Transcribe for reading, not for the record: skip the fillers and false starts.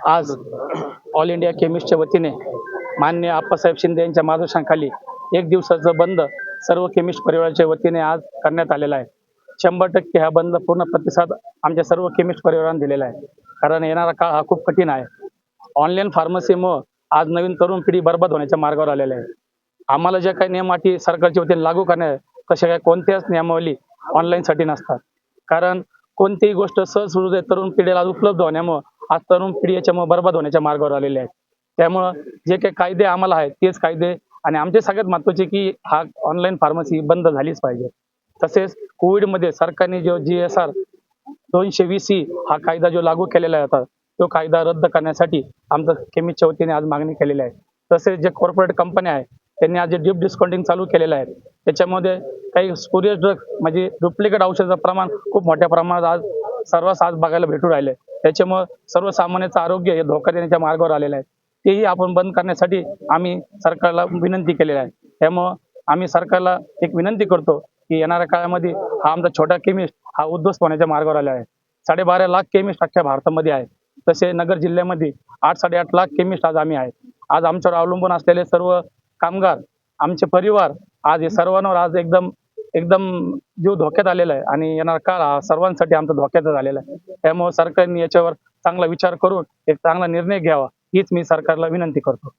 आज all India केमिस्टच्या वतीने माननीय आप्पासाहेब शिंदे यांच्या मार्गदर्शनाखाली एक दिवसाचं बंद सर्व केमिस्ट परिवाराच्या वतीने आज करण्यात आलेला आहे. 100% हा बंद पूर्ण प्रतिसाद आमच्या सर्व केमिस्ट परिवारांनी दिलेला आहे. कारण येणारा काळ हा खूप कठीण आहे. ऑनलाईन फार्मसीमुळे आज नवीन तरुण पिढी बरबाद होण्याच्या मार्गावर आलेली आहे. आम्हाला ज्या काही नियमाटी सरकारच्या वतीने लागू करण्यात तशा काही कोणत्याच नियमावली ऑनलाईनसाठी नसतात. कारण कोणतीही गोष्ट सहज तरुण पिढीला आज उपलब्ध होण्यामुळे आज तरुण पिढी याच्यामुळे बरबाद होण्याच्या मार्गावर आलेले आहेत. त्यामुळं जे काही कायदे आम्हाला आहेत तेच कायदे आणि आमचे सगळ्यात महत्त्वाचे की हा ऑनलाईन फार्मसी बंद झालीच पाहिजे. तसेच कोविडमध्ये सरकारने जो GSR 220E हा कायदा जो लागू केलेला होता तो कायदा रद्द करण्यासाठी आमचं केमिस्टच्या वतीने आज मागणी केलेली आहे. तसेच जे कॉर्पोरेट कंपन्या आहेत त्यांनी आज जे डीप डिस्काउंटिंग चालू केलेलं आहे त्याच्यामध्ये काही स्पुरियस ड्रग म्हणजे डुप्लिकेट औषधाचं प्रमाण खूप मोठ्या प्रमाणात आज बघायला भेटू राहिले. त्याच्यामुळे सर्वसामान्यांचं आरोग्य हे धोका देण्याच्या मार्गावर आलेलं आहे. तेही आपण बंद करण्यासाठी आम्ही सरकारला विनंती केलेली आहे. त्यामुळं आम्ही सरकारला एक विनंती करतो की येणाऱ्या काळामध्ये हा आमचा छोटा केमिस्ट हा उद्ध्वस्त होण्याच्या मार्गावर आला आहे. 12.5 लाख केमिस्ट अख्ख्या भारतामध्ये आहेत. तसे नगर जिल्ह्यामध्ये 8-8.5 लाख केमिस्ट आज आम्ही आहेत. आज आमच्यावर अवलंबून असलेले सर्व कामगार, आमचे परिवार आज हे सर्वांवर आज एकदम जीव धोक्यात आलेला आहे आणि येणारा काळ हा सर्वांसाठी आमचा धोक्याचा झालेला आहे. त्यामुळे सरकारने याच्यावर चांगला विचार करून एक चांगला निर्णय घ्यावा हीच मी सरकारला विनंती करतो.